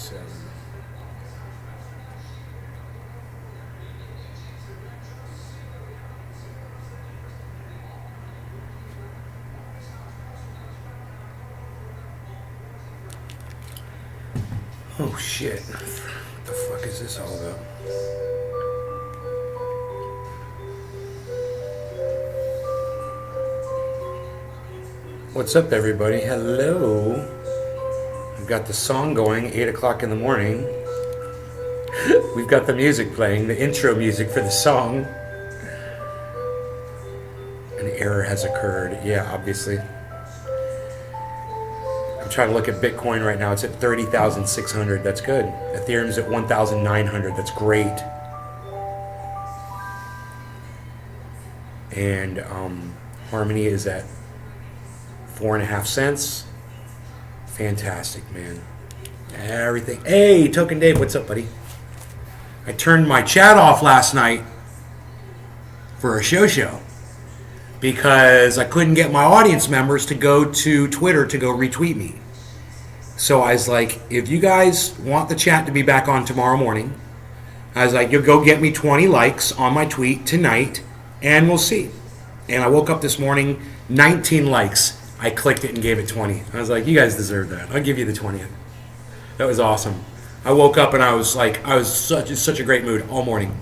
37. Oh shit. What the fuck is this all about? What's up, everybody? Hello. We've got the song going, 8 o'clock in the morning. We've got the music playing, the intro music for the song. An error has occurred. Yeah, obviously. I'm trying to look at Bitcoin right now. It's at 30,600. That's good. Ethereum's at 1,900. That's great. And Harmony is at 4.5 cents. Fantastic, man. Everything. Hey, Token Dave, what's up, buddy? I turned my chat off last night for a show because I couldn't get my audience members to go to Twitter to go retweet me. So I was like, if you guys want the chat to be back on tomorrow morning, I was like, you'll go get me 20 likes on my tweet tonight and we'll see. And I woke up this morning, 19 likes. I clicked it and gave it 20. I was like, you guys deserve that. I'll give you the 20th. That was awesome. I woke up and I was such a great mood all morning.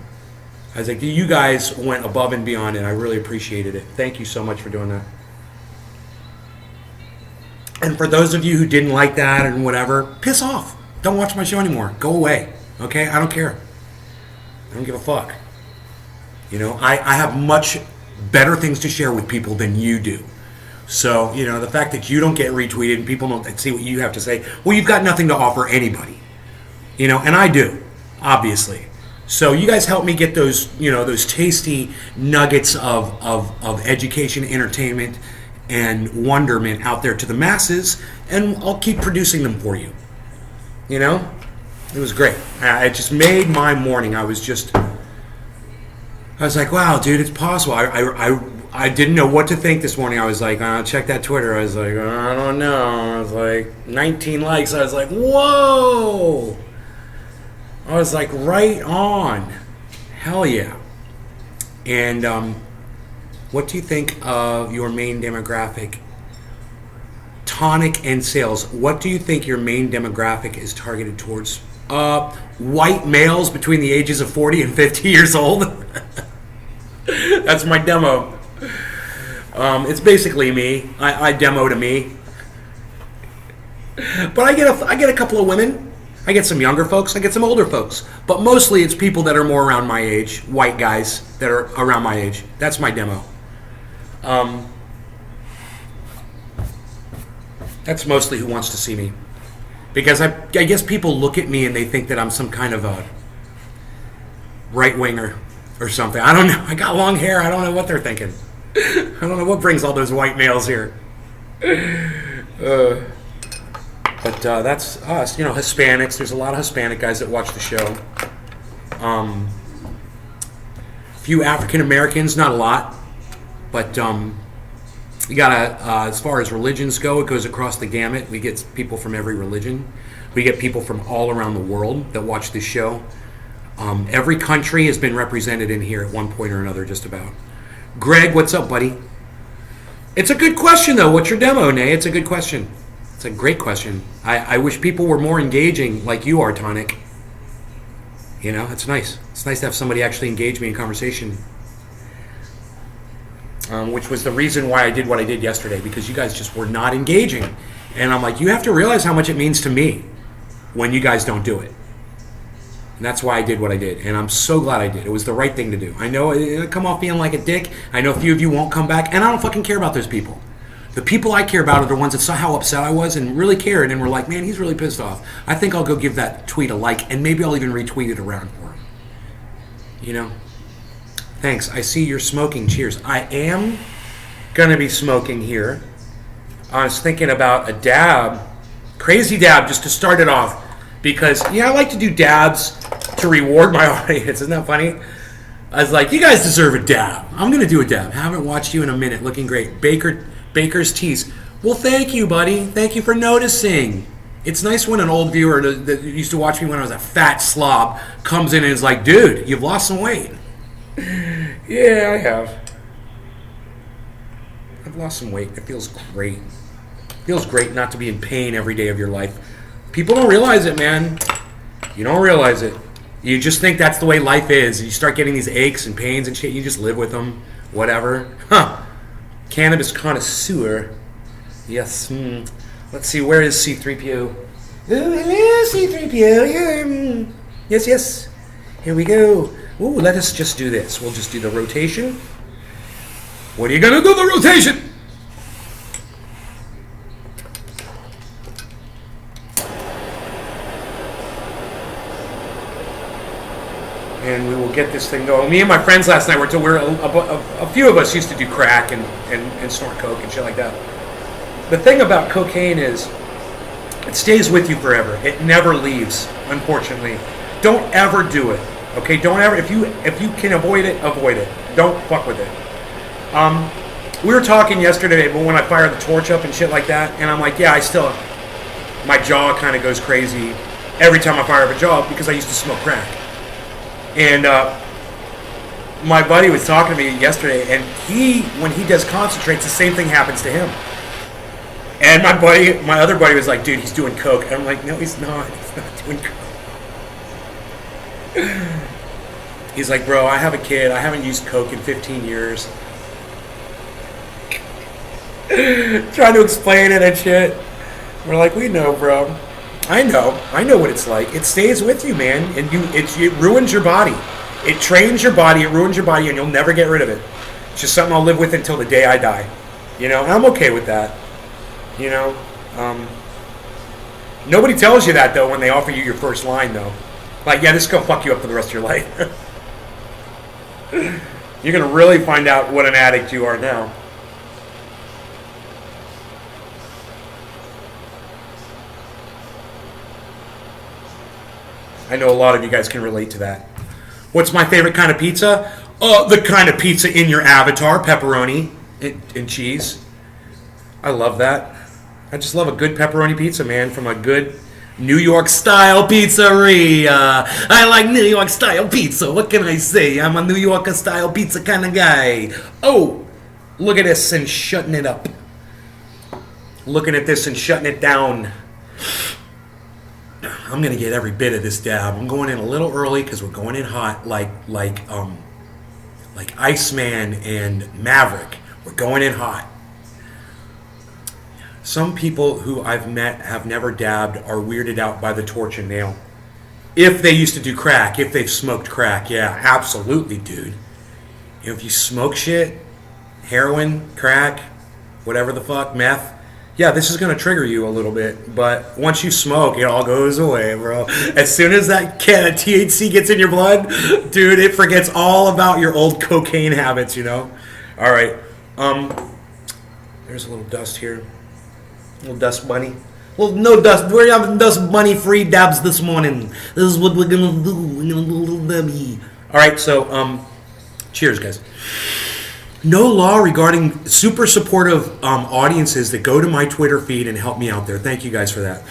I was like, you guys went above and beyond and I really appreciated it. Thank you so much for doing that. And for those of you who didn't like that and whatever, piss off. Don't watch my show anymore. Go away. Okay? I don't care. I don't give a fuck. You know, I have much better things to share with people than you do. So, you know, the fact that you don't get retweeted and people don't see what you have to say, well, you've got nothing to offer anybody. You know, and I do, obviously. So you guys help me get those, you know, those tasty nuggets of education, entertainment, and wonderment out there to the masses, and I'll keep producing them for you. You know? It was great. It just made my morning. I was like, wow, dude, it's possible. I didn't know what to think this morning. I was like, check that Twitter. I was like, I don't know. I was like, 19 likes. I was like, whoa. I was like, right on. Hell yeah. And what do you think of your main demographic? Tonic and sales. What do you think your main demographic is targeted towards? White males between the ages of 40 and 50 years old. That's my demo. It's basically me. I demo to me. But I get a couple of women. I get some younger folks. I get some older folks. But mostly it's people that are more around my age. White guys that are around my age. That's my demo. That's mostly who wants to see me. Because I guess people look at me and they think that I'm some kind of a right-winger or something. I don't know. I got long hair. I don't know what they're thinking. I don't know what brings all those white males here. But that's us. You know, Hispanics. There's a lot of Hispanic guys that watch the show. Few African Americans, not a lot. But you gotta, as far as religions go, it goes across the gamut. We get people from every religion. We get people from all around the world that watch this show. Every country has been represented in here at one point or another, just about. Greg, what's up, buddy? It's a good question, though. What's your demo, Nay? It's a good question. It's a great question. I wish people were more engaging like you are, Tonic. You know, it's nice. It's nice to have somebody actually engage me in conversation. Which was the reason why I did what I did yesterday, because you guys just were not engaging. And I'm like, you have to realize how much it means to me when you guys don't do it. And that's why I did what I did. And I'm so glad I did. It was the right thing to do. I know it'll come off being like a dick. I know a few of you won't come back. And I don't fucking care about those people. The people I care about are the ones that saw how upset I was and really cared and were like, man, he's really pissed off. I think I'll go give that tweet a like, and maybe I'll even retweet it around for him. You know? Thanks. I see you're smoking. Cheers. I am going to be smoking here. I was thinking about a dab. Crazy dab, just to start it off. Because, yeah, I like to do dabs to reward my audience. Isn't that funny? I was like, you guys deserve a dab. I'm going to do a dab. Haven't watched you in a minute. Looking great. Baker's Teas. Well, thank you, buddy. Thank you for noticing. It's nice when an old viewer that used to watch me when I was a fat slob comes in and is like, dude, you've lost some weight. Yeah, I have. I've lost some weight. It feels great. It feels great not to be in pain every day of your life. People don't realize it, man. You don't realize it. You just think that's the way life is. You start getting these aches and pains and shit. You just live with them. Whatever. Huh. Cannabis connoisseur. Yes. Let's see. Where is C3PO? Oh, hello, C3PO. Yeah. Yes, yes. Here we go. Ooh, let us just do this. We'll just do the rotation. What are you going to do the rotation? And we will get this thing going. Me and my friends last night a few of us used to do crack and snort coke and shit like that. The thing about cocaine is it stays with you forever. It never leaves, unfortunately. Don't ever do it. Okay? Don't ever, if you can avoid it, avoid it. Don't fuck with it. We were talking yesterday, but when I fire the torch up and shit like that, and I'm like, yeah, my jaw kind of goes crazy every time I fire up a jaw because I used to smoke crack. And my buddy was talking to me yesterday, and when he does concentrates, the same thing happens to him. And my other buddy was like, dude, he's doing coke. And I'm like, no, he's not. He's not doing coke. He's like, bro, I have a kid. I haven't used coke in 15 years. Trying to explain it and shit. We're like, we know, bro. I know what it's like. It stays with you, man, and it ruins your body. It trains your body, it ruins your body, and you'll never get rid of it. It's just something I'll live with until the day I die. You know, and I'm okay with that. You know, nobody tells you that though when they offer you your first line though. Like, yeah, this is gonna fuck you up for the rest of your life. You're gonna really find out what an addict you are now. I know a lot of you guys can relate to that. What's my favorite kind of pizza? The kind of pizza in your avatar, pepperoni and cheese. I love that. I just love a good pepperoni pizza, man, from a good New York style pizzeria. I like New York style pizza. What can I say? I'm a New York style pizza kind of guy. Oh, look at this and shutting it up. Looking at this and shutting it down. I'm gonna get every bit of this dab. I'm going in a little early because we're going in hot, like Iceman and Maverick. We're going in hot. Some people who I've met have never dabbed are weirded out by the torch and nail. If they used to do crack, if they've smoked crack, yeah, absolutely, dude. You know, if you smoke shit, heroin, crack, whatever the fuck, meth, yeah, this is going to trigger you a little bit, but once you smoke, it all goes away, bro. As soon as that can of THC gets in your blood, dude, it forgets all about your old cocaine habits, you know? All right. There's a little dust here. A little dust bunny. Well, no dust. We're having dust bunny free dabs this morning. This is what we're going to do. We're going to do a little dabby. All right, so, cheers, guys. No law regarding super supportive audiences that go to my Twitter feed and help me out there. Thank you guys for that.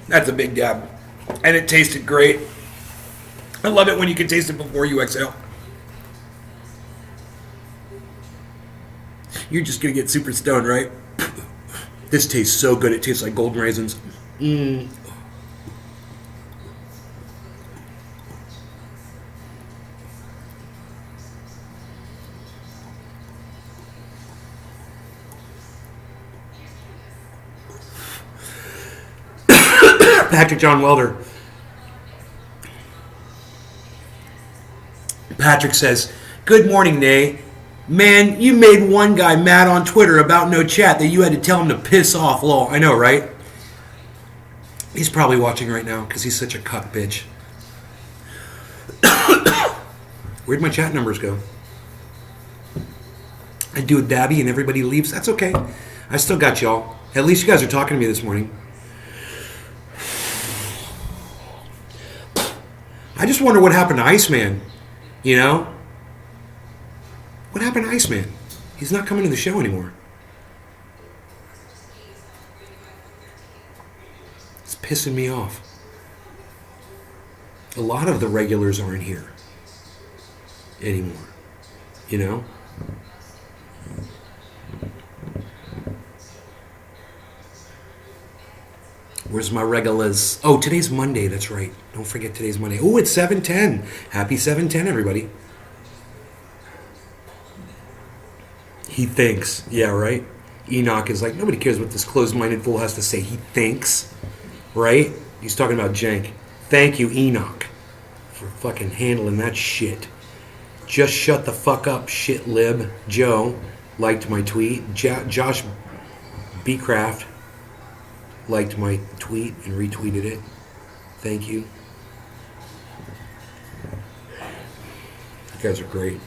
That's a big dab. And it tasted great. I love it when you can taste it before you exhale. You're just going to get super stoned, right? This tastes so good. It tastes like golden raisins. Patrick John Welder. Patrick says, good morning, Nay. Man, you made one guy mad on Twitter about no chat that you had to tell him to piss off, lol. I know, right? He's probably watching right now because he's such a cuck bitch. Where'd my chat numbers go? I do it dabby and everybody leaves. That's okay. I still got y'all. At least you guys are talking to me this morning. I just wonder what happened to Iceman. You know? What happened to Iceman? He's not coming to the show anymore. It's pissing me off. A lot of the regulars aren't here anymore. You know? Where's my regulars? Oh, today's Monday. That's right. Don't forget today's Monday. Oh, it's 7:10. Happy 7:10, everybody. He thinks. Yeah, right? Enoch is like, nobody cares what this closed-minded fool has to say. He thinks. Right? He's talking about Jank. Thank you, Enoch, for fucking handling that shit. Just shut the fuck up, shit lib. Joe liked my tweet. Josh Bcraft liked my tweet and retweeted it. Thank you. You guys are great.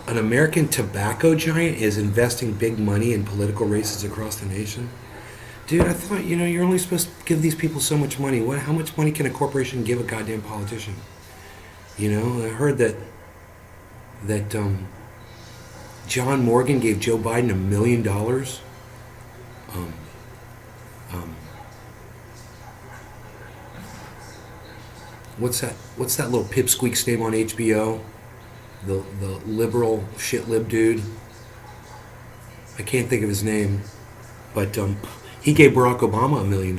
An American tobacco giant is investing big money in political races across the nation. Dude, I thought, you're only supposed to give these people so much money. How much money can a corporation give a goddamn politician? I heard that John Morgan gave Joe Biden $1 million. What's that little pipsqueak's name on HBO? The liberal shit lib dude. I can't think of his name, but he gave Barack Obama $1 million.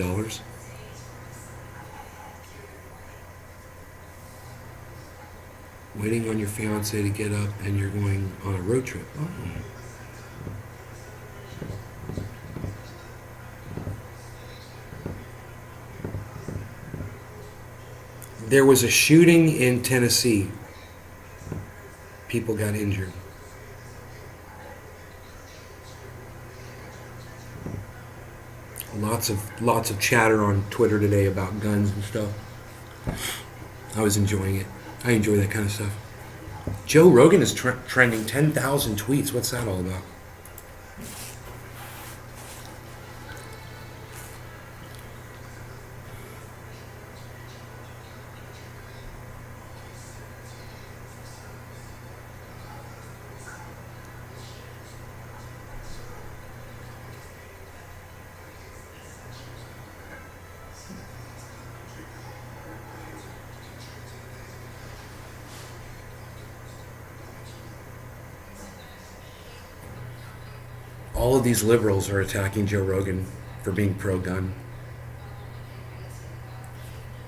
Waiting on your fiance to get up and you're going on a road trip. Oh. There was a shooting in Tennessee. People got injured. Lots of chatter on Twitter today about guns and stuff. I was enjoying it. I enjoy that kind of stuff. Joe Rogan is trending 10,000 tweets. What's that all about? All of these liberals are attacking Joe Rogan for being pro-gun.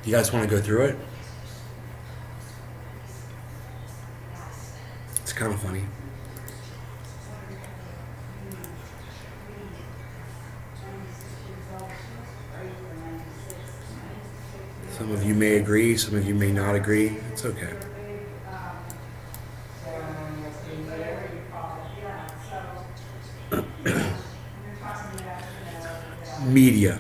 You guys want to go through it? It's kind of funny. Some of you may agree, some of you may not agree. It's okay. Media.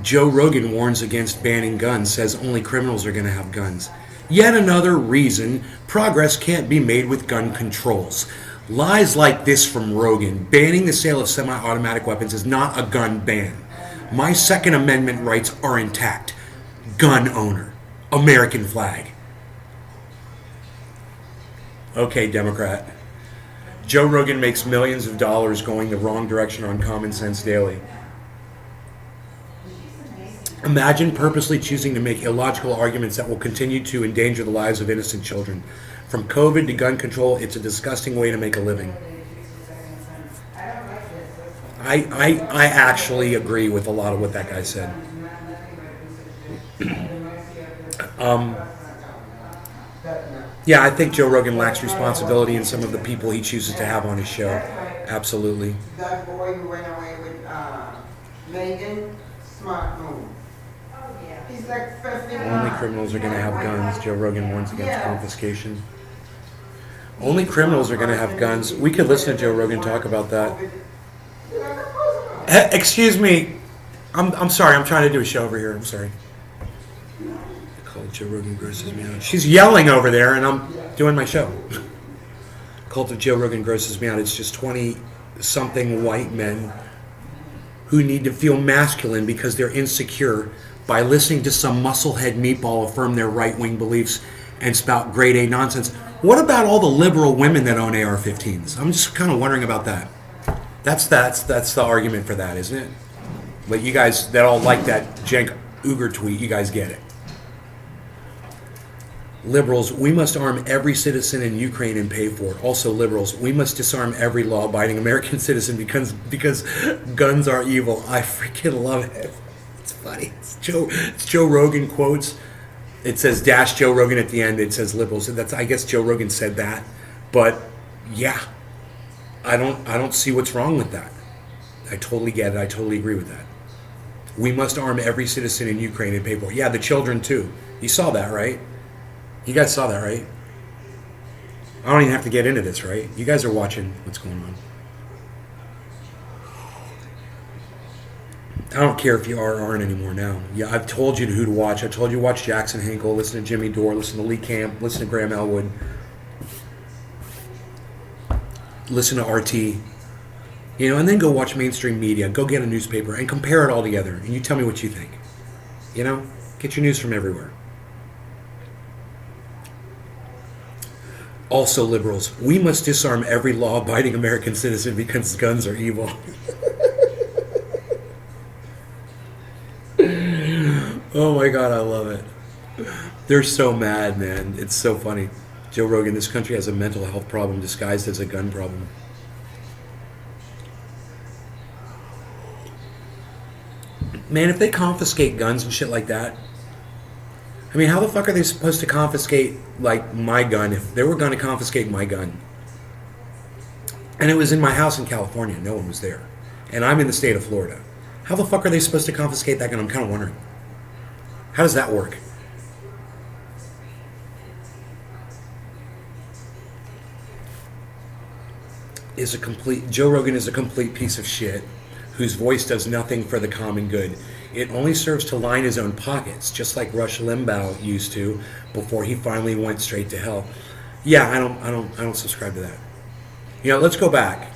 Joe Rogan warns against banning guns, says only criminals are going to have guns. Yet another reason progress can't be made with gun controls. Lies like this from Rogan. Banning the sale of semi-automatic weapons is not a gun ban. My Second Amendment rights are intact. Gun owner. American flag. Okay, Democrat. Joe Rogan makes millions of dollars going the wrong direction on Common Sense Daily. Imagine purposely choosing to make illogical arguments that will continue to endanger the lives of innocent children. From COVID to gun control, it's a disgusting way to make a living. I actually agree with a lot of what that guy said. Yeah, I think Joe Rogan lacks responsibility in some of the people he chooses to have on his show. Absolutely. That boy who went away with Megan, smart move. He's like 50. Only criminals are going to have guns. Joe Rogan warns against confiscation. Only criminals are going to have guns. We could listen to Joe Rogan talk about that. Excuse me. I'm sorry. I'm trying to do a show over here. I'm sorry. Cult of Joe Rogan grosses me out. She's yelling over there, and I'm doing my show. Cult of Joe Rogan grosses me out. It's just 20-something white men who need to feel masculine because they're insecure by listening to some musclehead meatball affirm their right-wing beliefs and spout grade A nonsense. What about all the liberal women that own AR-15s? I'm just kind of wondering about that. That's the argument for that, isn't it? But you guys that all like that Cenk Uygur tweet, you guys get it. Liberals, we must arm every citizen in Ukraine and pay for it. Also, liberals, we must disarm every law-abiding American citizen because guns are evil. I freaking love it. It's funny. It's Joe Rogan quotes. It says dash Joe Rogan at the end. It says liberals. I guess Joe Rogan said that. But yeah, I don't see what's wrong with that. I totally get it. I totally agree with that. We must arm every citizen in Ukraine and pay for it. Yeah, the children too. You saw that, right? You guys saw that, right? I don't even have to get into this, right? You guys are watching what's going on. I don't care if you are or aren't anymore now. Yeah, I've told you who to watch. I told you to watch Jackson Hinkle, listen to Jimmy Dore, listen to Lee Camp, listen to Graham Elwood, listen to RT, and then go watch mainstream media, go get a newspaper and compare it all together, and you tell me what you think. Get your news from everywhere. Also, liberals, we must disarm every law-abiding American citizen because guns are evil. Oh my God, I love it. They're so mad, man. It's so funny. Joe Rogan, this country has a mental health problem disguised as a gun problem. Man, if they confiscate guns and shit like that, I mean, how the fuck are they supposed to confiscate, like, my gun if they were going to confiscate my gun? And it was in my house in California. No one was there. And I'm in the state of Florida. How the fuck are they supposed to confiscate that gun? I'm kind of wondering. How does that work? Joe Rogan is a complete piece of shit whose voice does nothing for the common good. It only serves to line his own pockets, just like Rush Limbaugh used to before he finally went straight to hell. Yeah, I don't subscribe to that. Let's go back.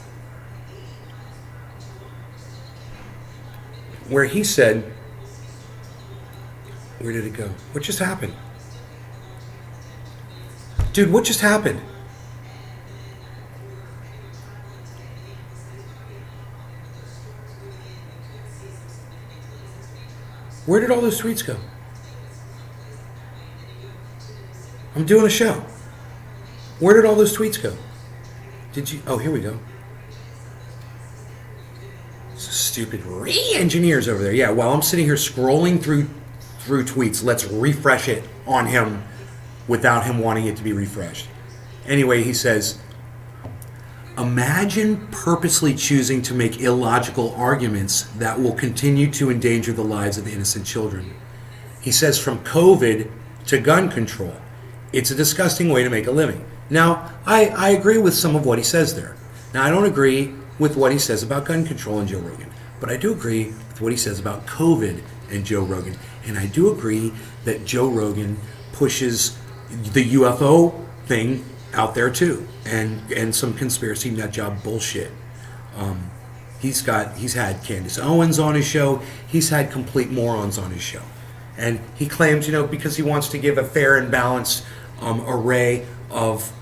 Where he said, where did it go? What just happened? Dude, what just happened? Where did all those tweets go? I'm doing a show. Where did all those tweets go? Oh, here we go. Stupid re-engineers over there. Yeah, while I'm sitting here scrolling through tweets, let's refresh it on him without him wanting it to be refreshed. Anyway, he says, imagine purposely choosing to make illogical arguments that will continue to endanger the lives of innocent children. He says from COVID to gun control, it's a disgusting way to make a living. Now, I agree with some of what he says there. Now, I don't agree with what he says about gun control and Joe Rogan, but I do agree with what he says about COVID and Joe Rogan. And I do agree that Joe Rogan pushes the UFO thing out there too, and some conspiracy nut job bullshit. He's had Candace Owens on his show. He's had complete morons on his show, and he claims, because he wants to give a fair and balanced array of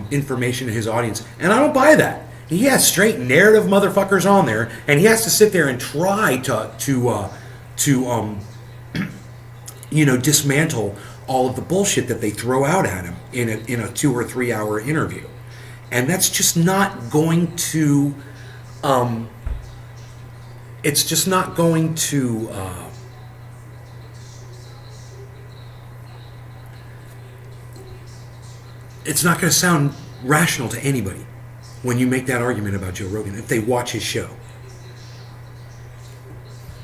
information to his audience, and I don't buy that. He has straight narrative motherfuckers on there, and he has to sit there and try to dismantle all of the bullshit that they throw out at him in a 2 or 3 hour interview. And that's just not going to it's just not going to it's not going to sound rational to anybody when you make that argument about Joe Rogan if they watch his show.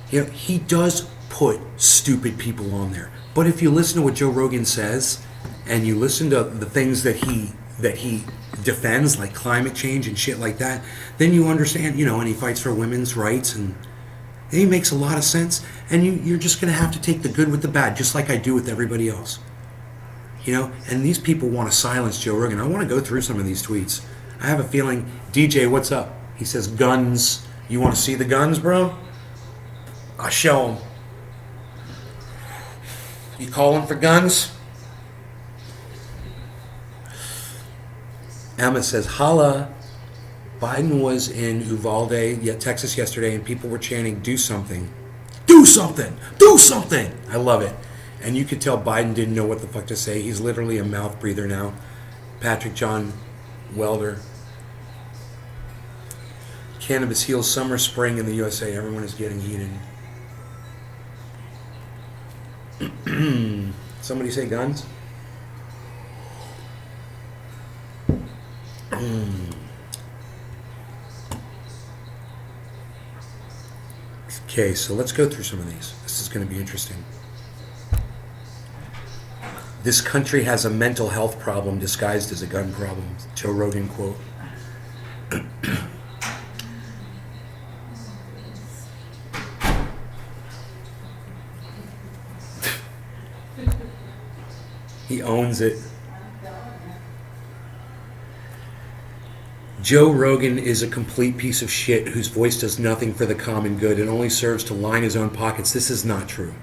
He does put stupid people on there. But if you listen to what Joe Rogan says, and you listen to the things that he defends, like climate change and shit like that, then you understand, and he fights for women's rights, and He makes a lot of sense, and you're just going to have to take the good with the bad, just like I do with everybody else. You know, and these people want to silence Joe Rogan. I want to go through some of these tweets. I have a feeling, DJ, what's up? He says, guns. You want to see the guns, bro? I'll show them. You calling for guns? Emma says, holla. Biden was in Uvalde, Texas yesterday, and people were chanting, do something. Do something! Do something! I love it. And you could tell Biden didn't know what the fuck to say. He's literally a mouth breather now. Patrick John Welder. Cannabis heals summer, spring in the USA. Everyone is getting heated. Somebody say guns? Okay, so let's go through some of these. This is going to be interesting. This country has a mental health problem disguised as a gun problem. Joe Rogan quote. He owns it. Joe Rogan is a complete piece of shit whose voice does nothing for the common good and only serves to line his own pockets. This is not true.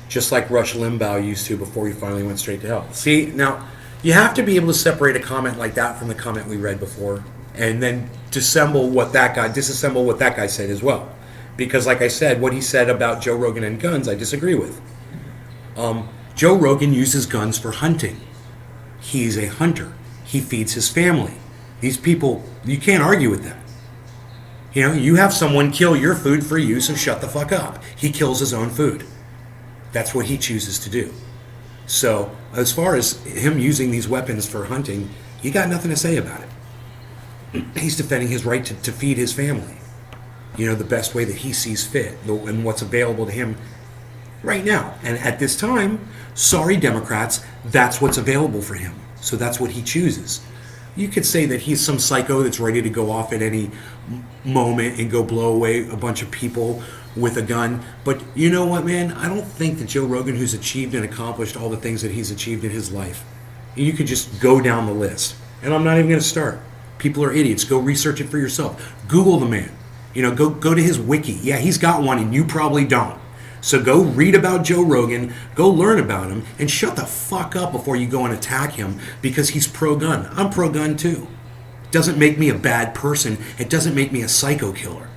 Just like Rush Limbaugh used to before he finally went straight to hell. See, now, you have to be able to separate a comment like that from the comment we read before and then disassemble what that guy said as well. Because like I said, what he said about Joe Rogan and guns, I disagree with. Joe Rogan uses guns for hunting. He's a hunter. He feeds his family. These people, you can't argue with them. You know, you have someone kill your food for you, so shut the fuck up. He kills his own food. That's what he chooses to do. So, as far as him using these weapons for hunting, you got nothing to say about it. He's defending his right to feed his family. You know, the best way that he sees fit and what's available to him right now. And at this time, sorry Democrats, that's what's available for him. So that's what he chooses. You could say that he's some psycho that's ready to go off at any moment and go blow away a bunch of people with a gun. But you know what, man? I don't think that Joe Rogan, who's achieved and accomplished all the things that he's achieved in his life, you could just go down the list. And I'm not even going to start. People are idiots. Go research it for yourself. Google the man. You know, go to his wiki. Yeah, he's got one and you probably don't. So go read about Joe Rogan, go learn about him, and shut the fuck up before you go and attack him because he's pro-gun. I'm pro-gun too. It doesn't make me a bad person. It doesn't make me a psycho killer.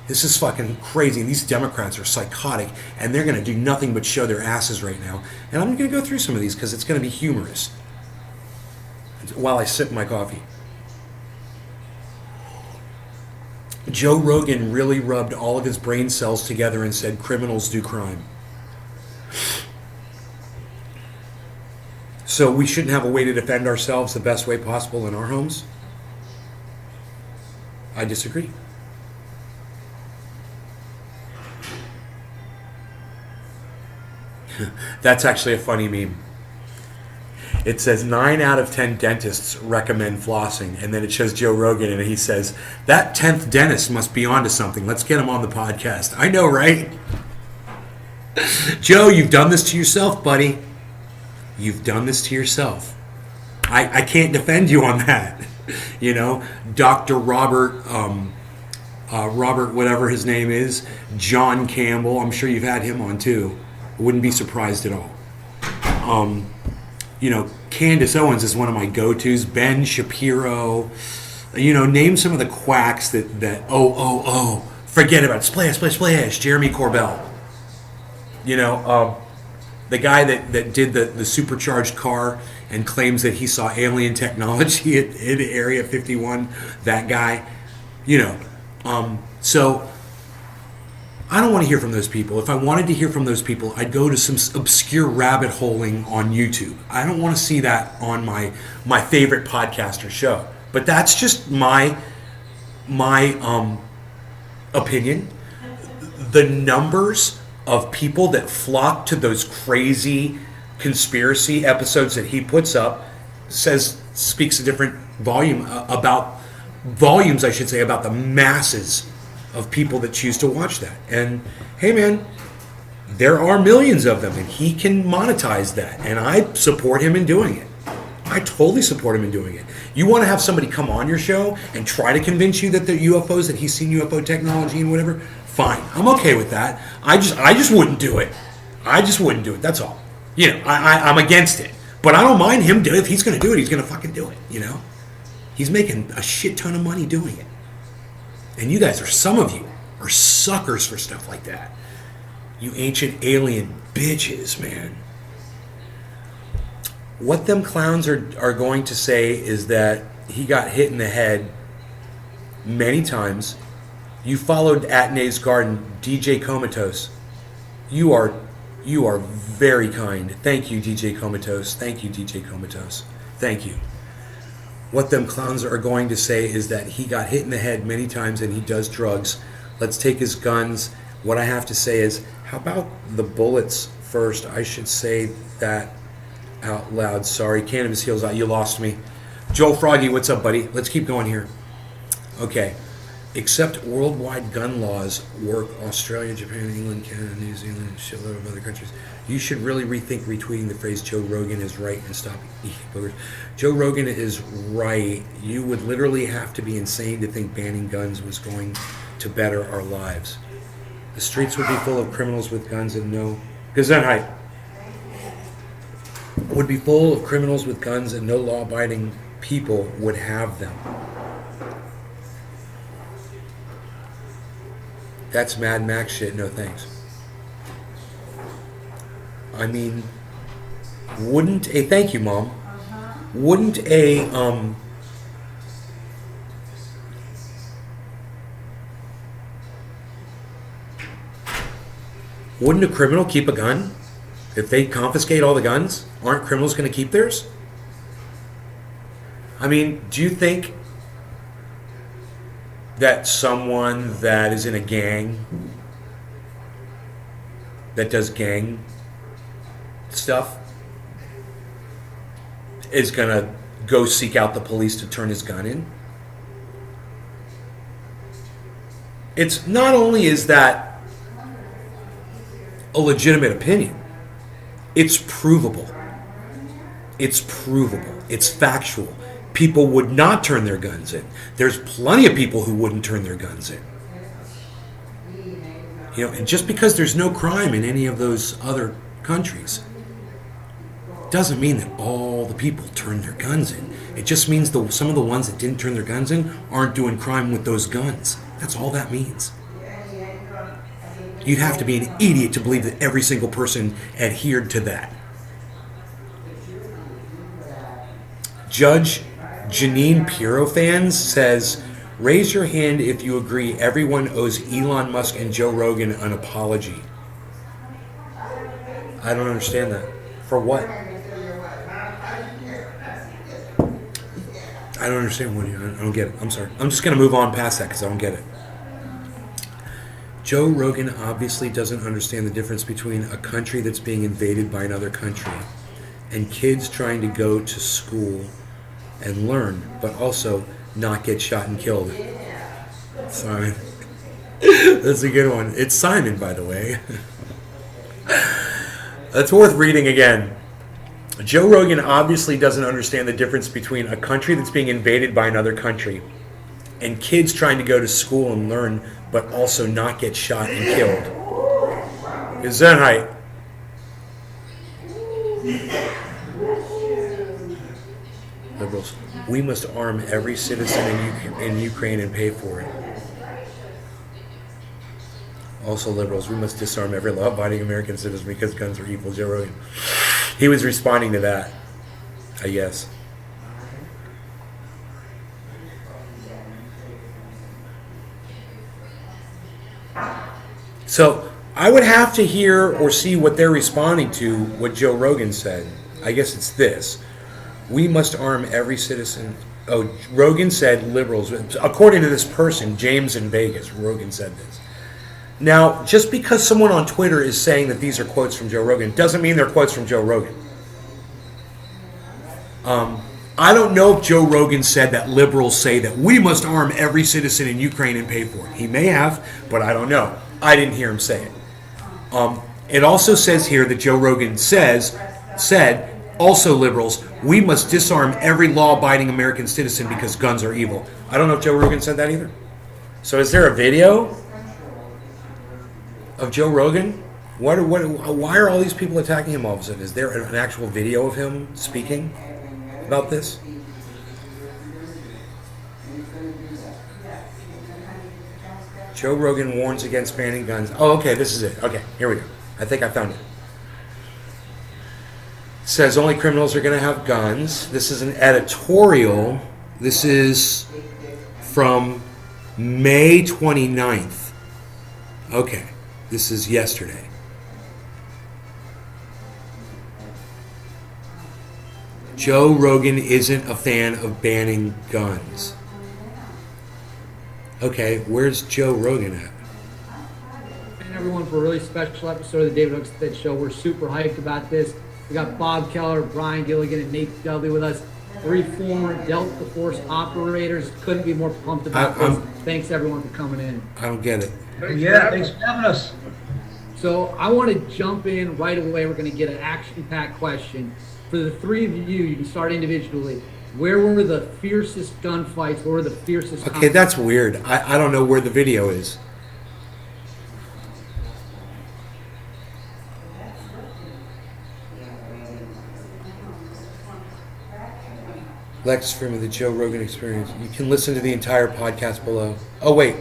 This is fucking crazy. These Democrats are psychotic, and they're going to do nothing but show their asses right now. And I'm going to go through some of these because it's going to be humorous while I sip my coffee. Joe Rogan really rubbed all of his brain cells together and said criminals do crime. So we shouldn't have a way to defend ourselves the best way possible in our homes? I disagree. That's actually a funny meme. It says 9 out of 10 dentists recommend flossing, and then it shows Joe Rogan, and he says, that 10th dentist must be onto something. Let's get him on the podcast. I know, right? Joe, you've done this to yourself, buddy. You've done this to yourself. I can't defend you on that. You know, Dr. Robert, whatever his name is, John Campbell, I'm sure you've had him on too. I wouldn't be surprised at all. You know, Candace Owens is one of my go-tos. Ben Shapiro. You know, name some of the quacks that forget about it. Splash. Jeremy Corbell. You know, the guy that did the supercharged car and claims that he saw alien technology at Area 51. That guy. You know, so I don't want to hear from those people. If I wanted to hear from those people, I'd go to some obscure rabbit holing on YouTube. I don't want to see that on my favorite podcaster show. But that's just my opinion. The numbers of people that flock to those crazy conspiracy episodes that he puts up speaks a different volumes, I should say, about the masses of people that choose to watch that. And hey, man, there are millions of them, and he can monetize that. And I support him in doing it. I totally support him in doing it. You want to have somebody come on your show and try to convince you that they're UFOs, that he's seen UFO technology and whatever? Fine, I'm okay with that. I just wouldn't do it. I just wouldn't do it. That's all. You know, I'm against it, but I don't mind him doing it. If he's going to do it, he's going to fucking do it. You know, he's making a shit ton of money doing it. And you guys some of you are suckers for stuff like that. You ancient alien bitches, man. What them clowns are going to say is that he got hit in the head many times. You followed Atnay's Garden, DJ Comatose. You are very kind. Thank you, DJ Comatose. Thank you, DJ Comatose. Thank you. What them clowns are going to say is that he got hit in the head many times and he does drugs. Let's take his guns. What I have to say is, how about the bullets first? I should say that out loud. Sorry, Cannabis Heals Out. You lost me. Joel Froggy, what's up, buddy? Let's keep going here. Okay. Except worldwide gun laws work Australia, Japan, England, Canada, New Zealand, and a shitload of other countries. You should really rethink retweeting the phrase Joe Rogan is right and stop eating boogers. Joe Rogan is right. You would literally have to be insane to think banning guns was going to better our lives. The streets would be full of criminals with guns and no... Gesundheit. Would be full of criminals with guns and no law-abiding people would have them. That's Mad Max shit. No thanks. I mean, wouldn't a... Thank you, Mom. Wouldn't a... Wouldn't a criminal keep a gun? If they confiscate all the guns, aren't criminals going to keep theirs? I mean, do you think that someone that is in a gang, that does gang stuff, is going to go seek out the police to turn his gun in? It's not only is that a legitimate opinion, it's provable. It's provable. It's factual. People would not turn their guns in. There's plenty of people who wouldn't turn their guns in. You know, and just because there's no crime in any of those other countries doesn't mean that all the people turn their guns in. It just means some of the ones that didn't turn their guns in aren't doing crime with those guns. That's all that means. You'd have to be an idiot to believe that every single person adhered to that. Judge Janine Pirofans says, raise your hand if you agree everyone owes Elon Musk and Joe Rogan an apology. I don't understand that. For what? I don't understand what I don't get it. I'm sorry. I'm just going to move on past that because I don't get it. Joe Rogan obviously doesn't understand the difference between a country that's being invaded by another country and kids trying to go to school and learn, but also not get shot and killed. Simon. That's a good one. It's Simon, by the way. That's worth reading again. Joe Rogan obviously doesn't understand the difference between a country that's being invaded by another country and kids trying to go to school and learn, but also not get shot and killed. Gesundheit. Liberals. We must arm every citizen in Ukraine and pay for it. Also liberals. We must disarm every law-abiding American citizen because guns are evil. Joe Rogan. He was responding to that, I guess. So I would have to hear or see what they're responding to, what Joe Rogan said. I guess it's this. We must arm every citizen. Oh, Rogan said liberals. According to this person, James in Vegas, Rogan said this. Now, just because someone on Twitter is saying that these are quotes from Joe Rogan doesn't mean they're quotes from Joe Rogan. I don't know if Joe Rogan said that liberals say that we must arm every citizen in Ukraine and pay for it. He may have, but I don't know. I didn't hear him say it. It also says here that Joe Rogan said, also liberals, we must disarm every law-abiding American citizen because guns are evil. I don't know if Joe Rogan said that either. So is there a video of Joe Rogan? Why are all these people attacking him all of a sudden? Is there an actual video of him speaking about this? Joe Rogan warns against banning guns. Oh, okay, this is it. Okay, here we go. I think I found it. It says only criminals are going to have guns. This is an editorial. This is from May 29th. Okay, this is yesterday. Joe Rogan isn't a fan of banning guns. Okay, where's Joe Rogan at? And everyone for a really special episode of the David Hookstead Show. We're super hyped about this. We got Bob Keller, Brian Gilligan, and Nate Dudley with us. 3 former Delta Force operators. Couldn't be more pumped about this. Thanks everyone for coming in. I don't get it. Yeah, thanks for having us. So I want to jump in right away. We're going to get an action-packed question. For the 3 of you, you can start individually. Where were the fiercest gunfights? Where were the fiercest? Okay, that's weird. I don't know where the video is. Lex Frim of the Joe Rogan Experience. You can listen to the entire podcast below. Oh, wait.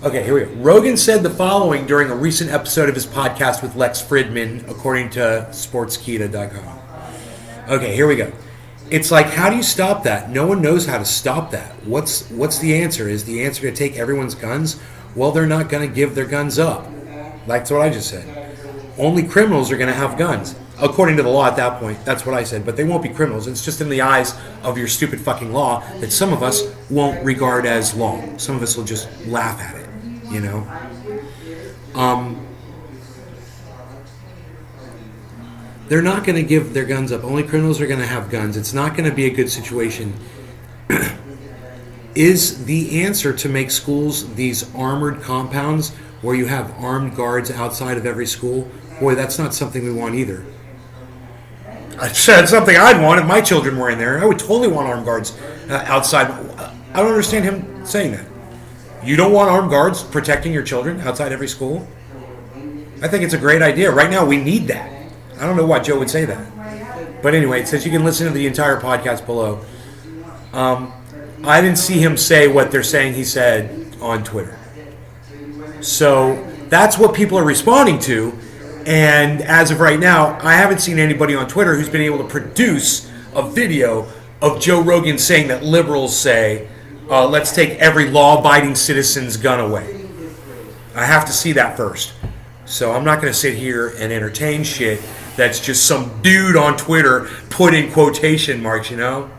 Okay, here we go. Rogan said the following during a recent episode of his podcast with Lex Fridman, according to Sportskeeda.com. Okay, here we go. It's like, how do you stop that? No one knows how to stop that. What's the answer? Is the answer to take everyone's guns? Well, they're not going to give their guns up. That's what I just said. Only criminals are going to have guns. According to the law at that point, that's what I said. But they won't be criminals. It's just in the eyes of your stupid fucking law that some of us won't regard as law. Some of us will just laugh at it, you know? They're not going to give their guns up. Only criminals are going to have guns. It's not going to be a good situation. Is the answer to make schools these armored compounds where you have armed guards outside of every school? Boy, that's not something we want either. I said something I'd want if my children were in there. I would totally want armed guards outside. I don't understand him saying that. You don't want armed guards protecting your children outside every school? I think it's a great idea. Right now, we need that. I don't know why Joe would say that. But anyway, it says you can listen to the entire podcast below. I didn't see him say what they're saying he said on Twitter. So that's what people are responding to. And as of right now, I haven't seen anybody on Twitter who's been able to produce a video of Joe Rogan saying that liberals say, let's take every law-abiding citizen's gun away. I have to see that first. So I'm not going to sit here and entertain shit that's just some dude on Twitter put in quotation marks, you know?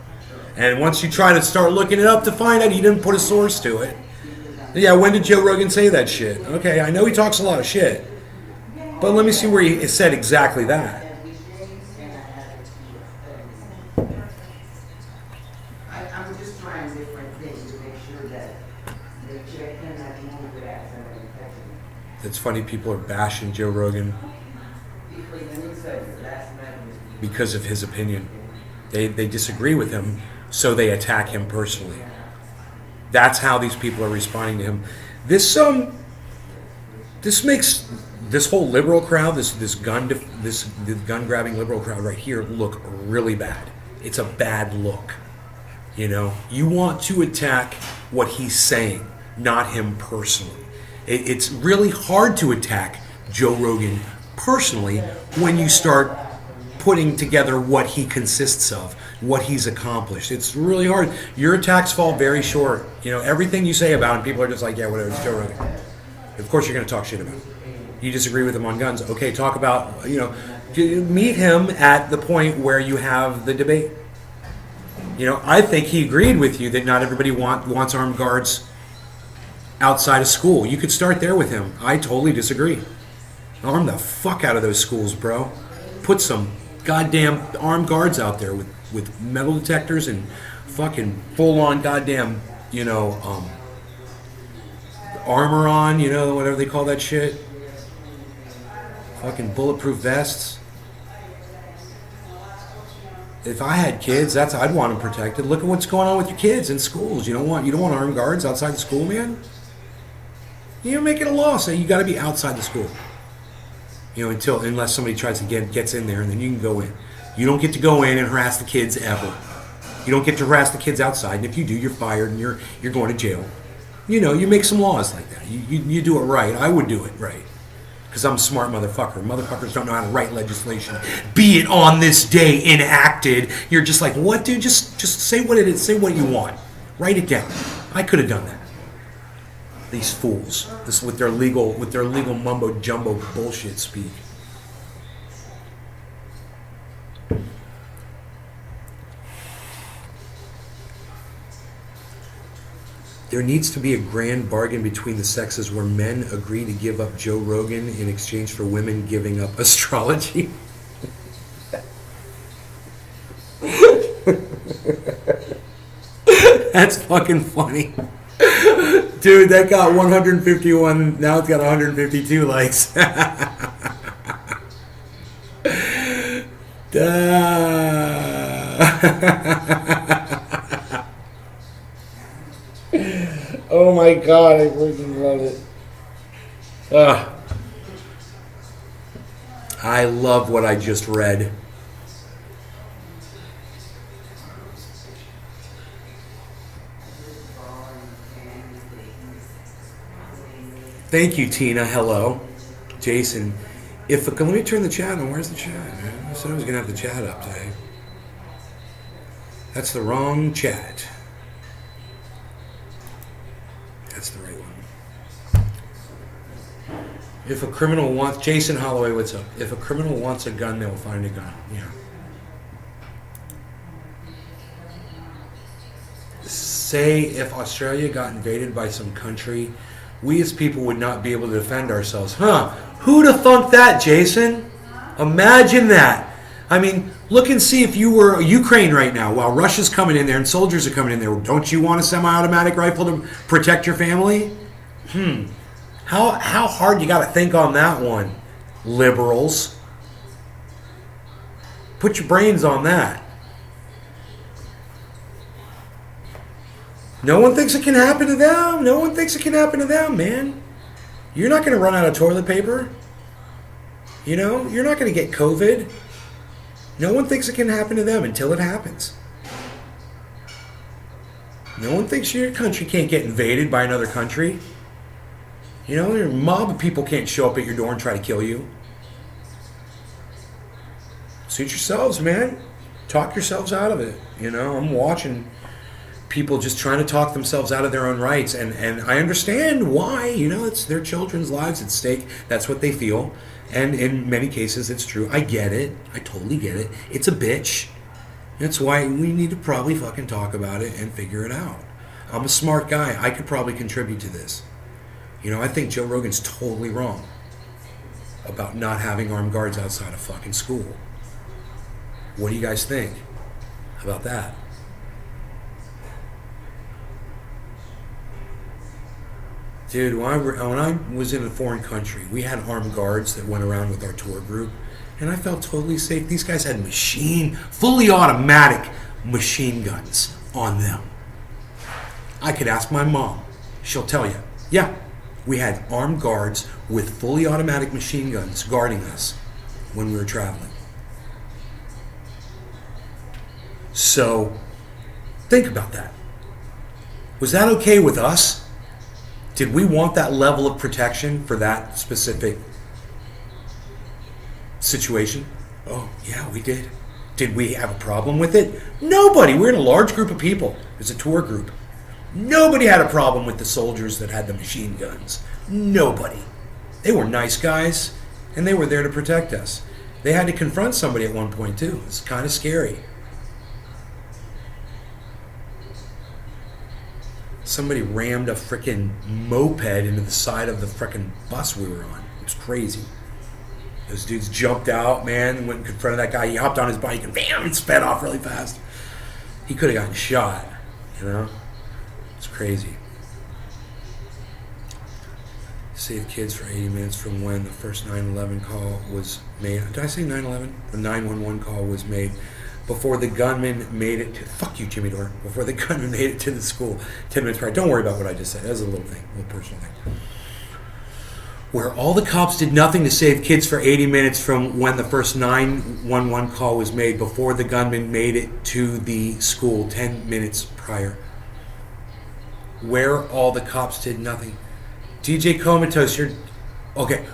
And once you try to start looking it up to find out he didn't put a source to it. Yeah, when did Joe Rogan say that shit? Okay, I know he talks a lot of shit. But let me see where he said exactly that. I'm just trying different things to make sure that they check in at the moment that somebody affected. It's funny people are bashing Joe Rogan because of his opinion. They disagree with him, so they attack him personally. That's how these people are responding to him. This makes this whole liberal crowd, this gun grabbing liberal crowd right here look really bad. It's a bad look. You know, you want to attack what he's saying, not him personally. It's really hard to attack Joe Rogan personally when you start putting together what he consists of, what he's accomplished. It's really hard. Your attacks fall very short. You know, everything you say about him, people are just like, yeah, whatever, it's Joe Rogan. Of course you're going to talk shit about him. You disagree with him on guns. Okay, talk about, you know, meet him at the point where you have the debate. You know, I think he agreed with you that not everybody wants armed guards outside of school. You could start there with him. I totally disagree. Arm the fuck out of those schools, bro. Put some goddamn armed guards out there with with metal detectors and fucking full on goddamn, armor on, whatever they call that shit. Fucking bulletproof vests. If I had kids, I'd want them protected. Look at what's going on with your kids in schools. You don't want armed guards outside the school, man. Make it a law. Say you got to be outside the school. Unless somebody tries to gets in there, and then you can go in. You don't get to go in and harass the kids ever. You don't get to harass the kids outside, and if you do, you're fired and you're going to jail. You make some laws like that. You do it right. I would do it right. Because I'm a smart motherfucker. Motherfuckers don't know how to write legislation. Be it on this day enacted. You're just like, what, dude? Just say what it is. Say what you want. Write it down. I could have done that. These fools. This with their legal mumbo jumbo bullshit speak. There needs to be a grand bargain between the sexes where men agree to give up Joe Rogan in exchange for women giving up astrology. That's fucking funny. Dude, that got 151, now it's got 152 likes. Oh my god, I freaking love it. I love what I just read. Thank you, Tina. Hello. Jason. Let me turn the chat on. Where's the chat, man? I said I was going to have the chat up today. That's the wrong chat. That's the right one. If a criminal wants... Jason Holloway, what's up? If a criminal wants a gun, they will find a gun. Yeah. Say if Australia got invaded by some country, we as people would not be able to defend ourselves. Huh? Who'd have thunk that, Jason? Imagine that. I mean, look and see if you were Ukraine right now while Russia's coming in there and soldiers are coming in there. Don't you want a semi-automatic rifle to protect your family? How hard you got to think on that one, liberals? Put your brains on that. No one thinks it can happen to them. No one thinks it can happen to them, man. You're not going to run out of toilet paper. You're not going to get COVID. No one thinks it can happen to them until it happens. No one thinks your country can't get invaded by another country. A mob of people can't show up at your door and try to kill you. Suit yourselves, man. Talk yourselves out of it. I'm watching people just trying to talk themselves out of their own rights, and I understand why. It's their children's lives at stake. That's what they feel, and in many cases it's true. I get it. I totally get it. It's a bitch. That's why we need to probably fucking talk about it and figure it out. I'm a smart guy. I could probably contribute to this. I think Joe Rogan's totally wrong about not having armed guards outside of fucking school. What do you guys think about that? Dude, when I was in a foreign country, we had armed guards that went around with our tour group, and I felt totally safe. These guys had fully automatic machine guns on them. I could ask my mom. She'll tell you. Yeah, we had armed guards with fully automatic machine guns guarding us when we were traveling. So, think about that. Was that okay with us? Did we want that level of protection for that specific situation? Oh, yeah, we did. Did we have a problem with it? Nobody. We're in a large group of people. It's a tour group. Nobody had a problem with the soldiers that had the machine guns. Nobody. They were nice guys, and they were there to protect us. They had to confront somebody at one point, too. It's kind of scary. Somebody rammed a frickin' moped into the side of the frickin' bus we were on. It was crazy. Those dudes jumped out, man, went in front of that guy. He hopped on his bike and bam, and sped off really fast. He could have gotten shot, you know? It's crazy. Save kids for 80 minutes from when the first 911 call was made. Did I say 911? The 911 call was made before the gunman made it to... Fuck you, Jimmy Dore. Before the gunman made it to the school 10 minutes prior. Don't worry about what I just said. That was a little thing, a little personal thing. Where all the cops did nothing to save kids for 80 minutes from when the first 911 call was made before the gunman made it to the school 10 minutes prior. Where all the cops did nothing. DJ Comatose, you're... Okay.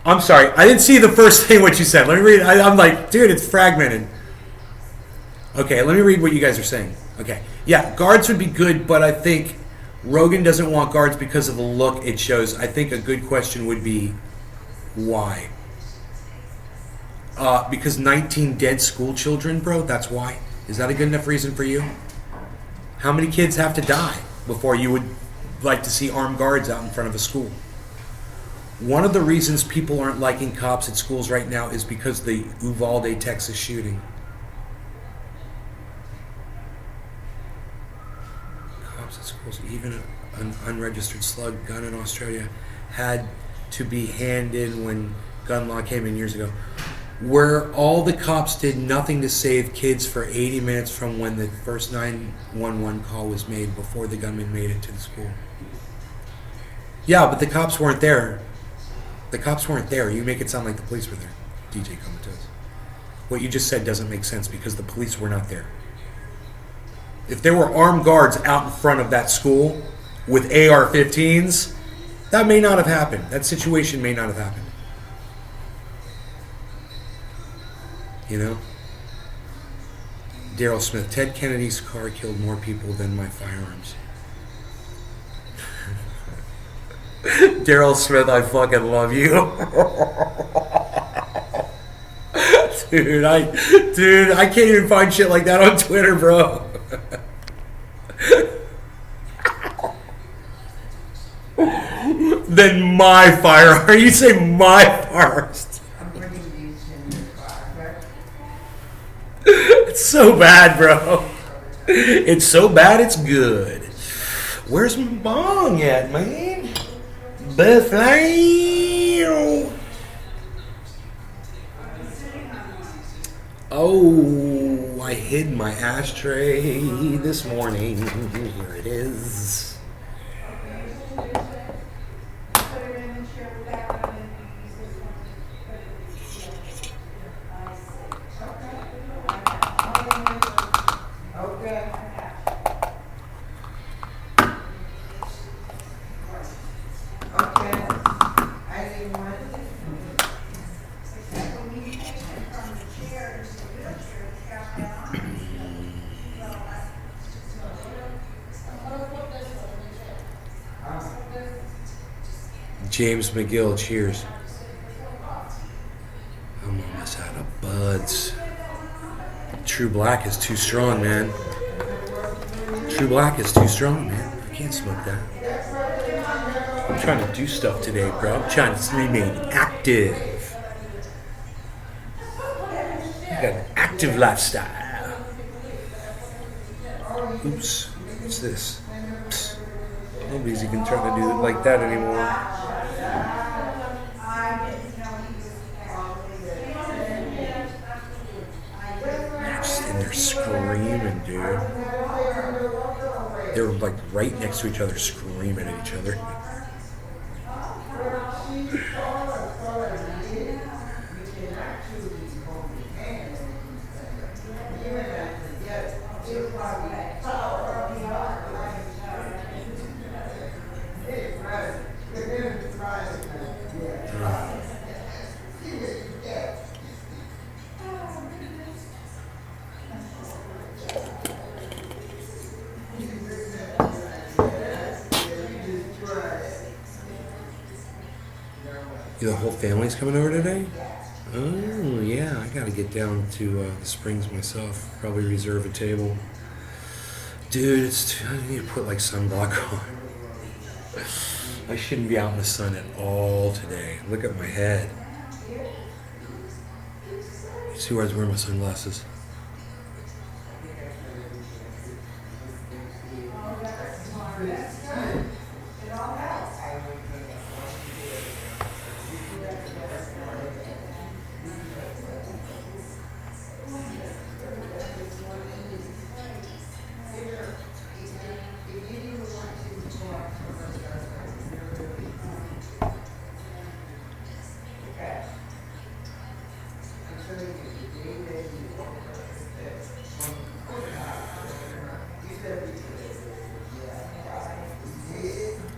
I'm sorry. I didn't see the first thing what you said. Let me read. I'm like, dude, it's fragmented. Okay, let me read what you guys are saying. Okay. Yeah, guards would be good, but I think Rogan doesn't want guards because of the look it shows. I think a good question would be, why? Because 19 dead school children, bro? That's why? Is that a good enough reason for you? How many kids have to die before you would like to see armed guards out in front of a school? One of the reasons people aren't liking cops at schools right now is because of the Uvalde, Texas shooting. Cops at schools, even an unregistered slug gun in Australia had to be handed when gun law came in years ago. Where all the cops did nothing to save kids for 80 minutes from when the first 911 call was made before the gunman made it to the school. Yeah, but the cops weren't there. The cops weren't there. You make it sound like the police were there, DJ Comatose. What you just said doesn't make sense because the police were not there. If there were armed guards out in front of that school with AR-15s, that may not have happened. That situation may not have happened. You know? Daryl Smith, Ted Kennedy's car killed more people than my firearms. Daryl Smith, I fucking love you. Dude, I can't even find shit like that on Twitter, bro. Then my firearm. You say my firearms. I'm bringing these in the car. It's so bad, bro. It's so bad, it's good. Where's my bong at, man? Buffalo. Oh, I hid my ashtray this morning. Here it is. Okay. Okay. I didn't want James McGill, cheers. I'm almost out of buds. True Black is too strong, man. True Black is too strong, man. I can't smoke that. I'm trying to do stuff today, bro. I'm trying to remain active. I got an active lifestyle. Oops. What's this? Psst. Nobody's even trying to do it like that anymore. Just in there screaming, dude. They were like right next to each other, screaming at each other. The whole family's coming over today? Oh, yeah. I gotta get down to the Springs myself. Probably reserve a table. Dude, I need to put like sunblock on. I shouldn't be out in the sun at all today. Look at my head. See where I was wearing my sunglasses.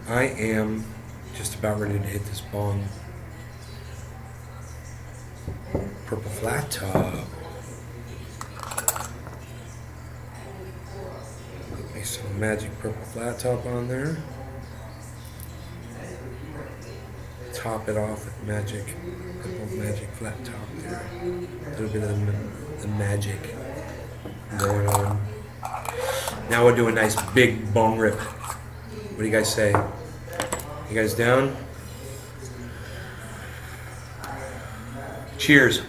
I am just about ready to hit this bong. Purple flat top. Put me some magic purple flat top on there. Top it off with purple magic flat top there. A little bit of the magic going on. Now we'll do a nice big bong rip. What do you guys say? You guys down? Cheers.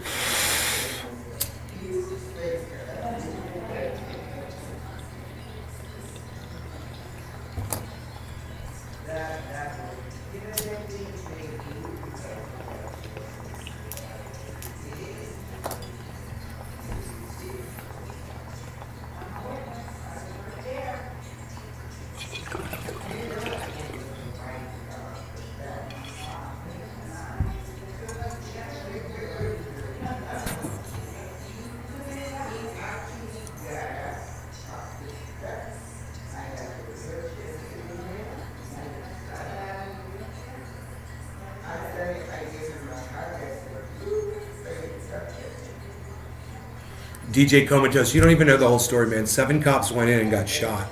DJ Comatose, you don't even know the whole story, man. 7 cops went in and got shot.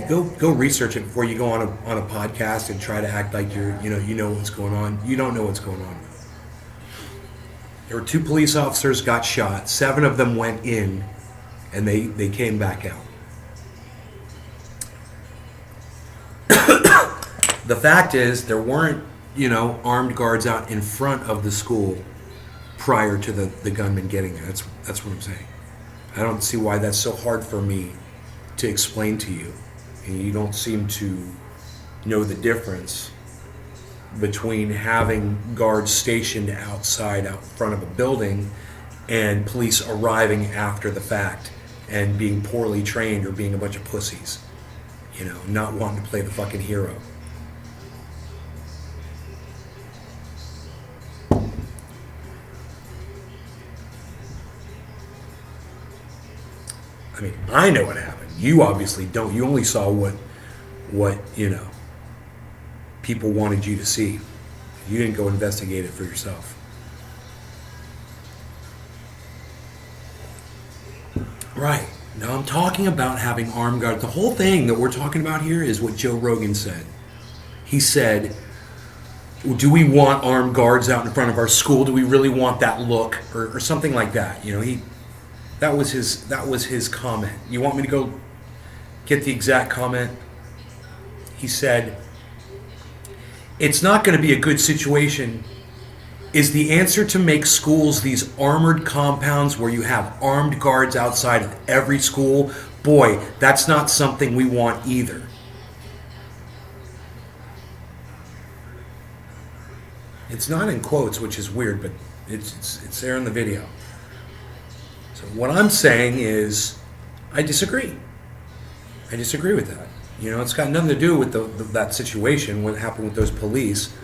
You go research it before you go on a podcast and try to act like you know what's going on. You don't know what's going on. There were 2 police officers got shot. 7 of them went in, and they came back out. The fact is, there weren't armed guards out in front of the school prior to the gunman getting there. That's what I'm saying. I don't see why that's so hard for me to explain to you. And you don't seem to know the difference between having guards stationed outside, out front of a building, and police arriving after the fact and being poorly trained or being a bunch of pussies. Not wanting to play the fucking hero. I mean, I know what happened. You obviously don't. You only saw what people wanted you to see. You didn't go investigate it for yourself. Right. Now I'm talking about having armed guards. The whole thing that we're talking about here is what Joe Rogan said. He said, do we want armed guards out in front of our school? Do we really want that look? Or something like that. That was his comment. You want me to go get the exact comment? He said, it's not going to be a good situation. Is the answer to make schools these armored compounds where you have armed guards outside of every school? Boy, that's not something we want either. It's not in quotes, which is weird, but it's there in the video. So what I'm saying is, I disagree. I disagree with that. It's got nothing to do with that situation, what happened with those police.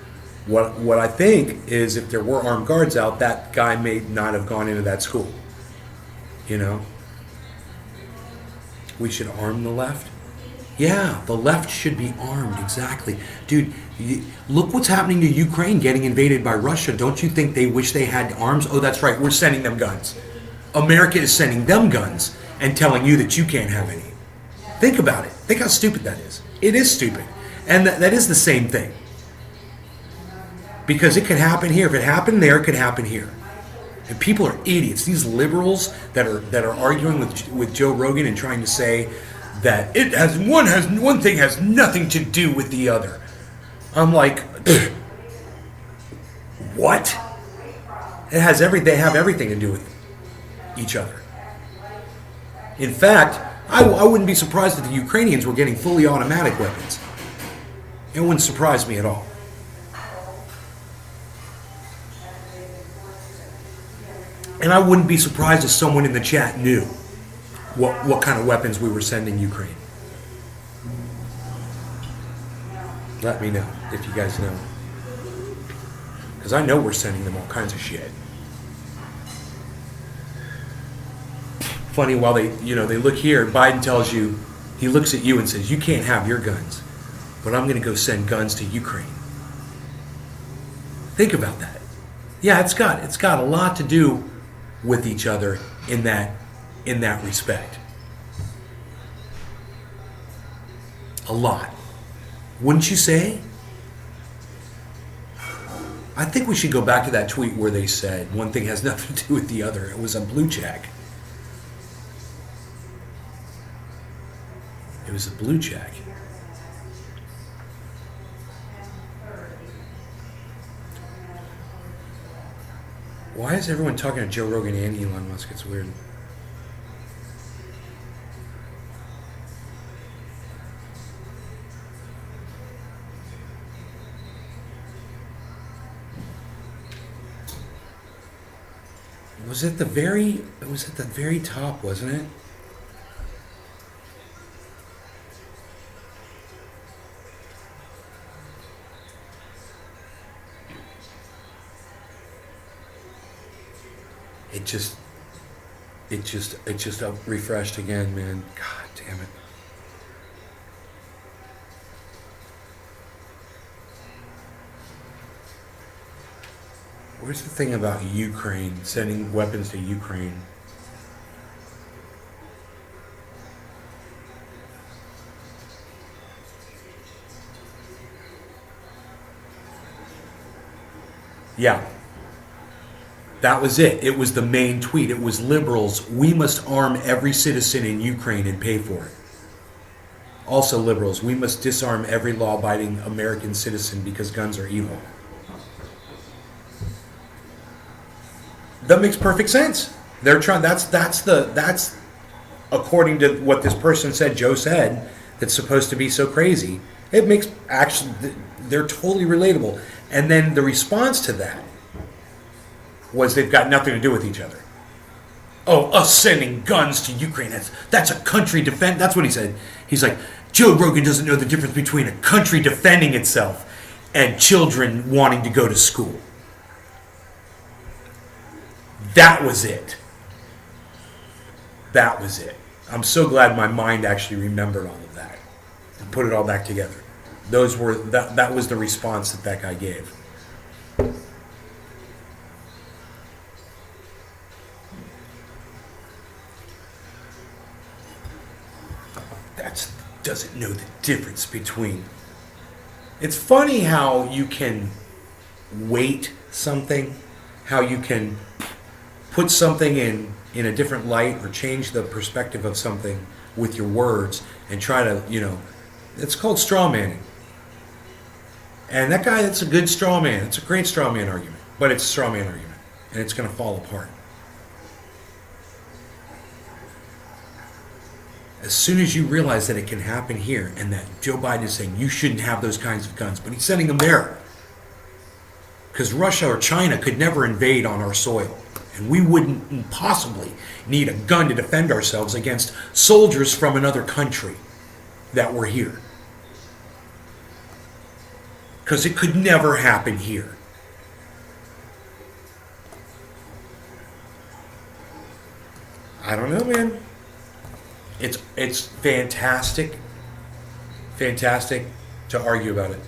What I think is, if there were armed guards out, that guy may not have gone into that school. We should arm the left. Yeah, the left should be armed, exactly. Dude, look what's happening to Ukraine getting invaded by Russia. Don't you think they wish they had arms? Oh, that's right, we're sending them guns. America is sending them guns and telling you that you can't have any. Think about it. Think how stupid that is. It is stupid. And that is the same thing. Because it could happen here. If it happened there, it could happen here. And people are idiots. These liberals that are arguing with Joe Rogan and trying to say that one thing has nothing to do with the other. I'm like, what? They have everything to do with each other. In fact, I wouldn't be surprised if the Ukrainians were getting fully automatic weapons. It wouldn't surprise me at all. And I wouldn't be surprised if someone in the chat knew what kind of weapons we were sending Ukraine. Let me know if you guys know. Because I know we're sending them all kinds of shit. Funny, while they look here, Biden tells you, he looks at you and says, you can't have your guns, but I'm going to go send guns to Ukraine. Think about that. Yeah, it's got a lot to do with each other in that respect. A lot. Wouldn't you say? I think we should go back to that tweet where they said one thing has nothing to do with the other. It was a blue check. It was a blue check. Why is everyone talking to Joe Rogan and Elon Musk? It's weird. It was at the very top, wasn't it? It just refreshed again, man. God damn it. Where's the thing about Ukraine, sending weapons to Ukraine? Yeah. That was it. It was the main tweet. It was liberals. We must arm every citizen in Ukraine and pay for it. Also liberals. We must disarm every law-abiding American citizen because guns are evil. That makes perfect sense. They're trying. That's according to what this person said. Joe said that's supposed to be so crazy. It makes actually they're totally relatable. And then the response to that was they've got nothing to do with each other. Oh, us sending guns to Ukraine, that's a country defend. That's what he said. He's like, Joe Rogan doesn't know the difference between a country defending itself and children wanting to go to school. That was it. That was it. I'm so glad my mind actually remembered all of that and put it all back together. That was the response that guy gave. Doesn't know the difference between. It's funny how you can weight something, how you can put something in a different light or change the perspective of something with your words and try to, it's called straw manning. And that guy, that's a good straw man. It's a great straw man argument, but it's a straw man argument and it's going to fall apart. As soon as you realize that it can happen here and that Joe Biden is saying you shouldn't have those kinds of guns, but he's sending them there. Because Russia or China could never invade on our soil. And we wouldn't possibly need a gun to defend ourselves against soldiers from another country that were here. Because it could never happen here. I don't know, man. It's fantastic to argue about it.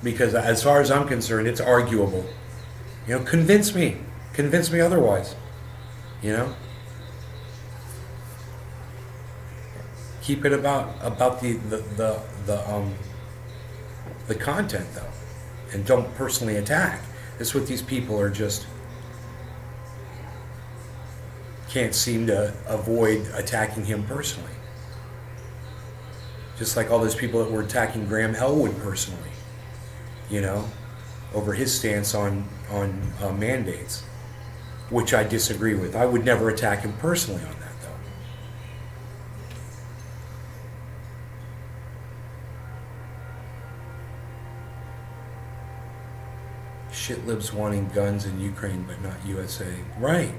Because as far as I'm concerned, it's arguable. Convince me otherwise. Keep it about the content though, and don't personally attack. That's what these people are just can't seem to avoid attacking him personally. Just like all those people that were attacking Graham Elwood personally. over his stance on mandates, which I disagree with. I would never attack him personally on that, though. Shit libs wanting guns in Ukraine, but not USA. Right.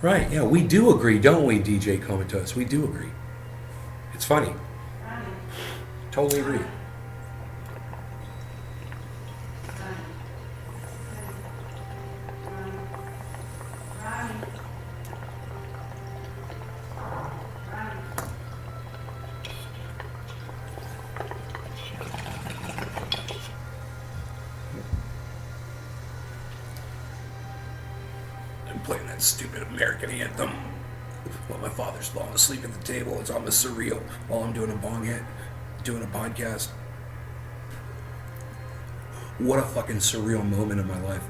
Right. Yeah, we do agree, don't we, DJ Comatose? We do agree. It's funny. Totally agree. I'm playing that stupid American anthem while my father's falling asleep at the table. It's almost surreal while I'm doing a bong hit, doing a podcast. What a fucking surreal moment in my life.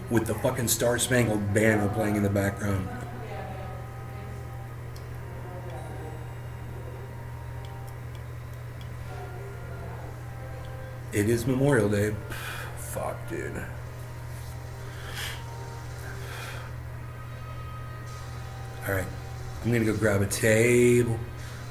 With the fucking Star Spangled Banner playing in the background. It is Memorial Day. Fuck, dude. Alright. I'm gonna go grab a table.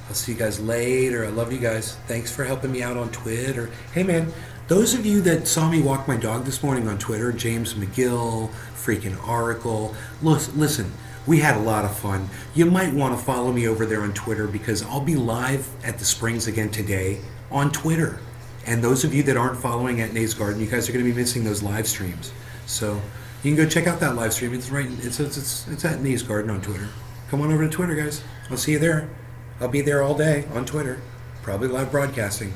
I'll see you guys later. I love you guys. Thanks for helping me out on Twitter. Hey man, those of you that saw me walk my dog this morning on Twitter, James McGill, freaking Oracle, listen, we had a lot of fun. You might want to follow me over there on Twitter because I'll be live at the Springs again today on Twitter. And those of you that aren't following at Nays Garden, you guys are going to be missing those live streams. So you can go check out that live stream. It's right. It's at Nays Garden on Twitter. Come on over to Twitter, guys. I'll see you there. I'll be there all day on Twitter, probably live broadcasting.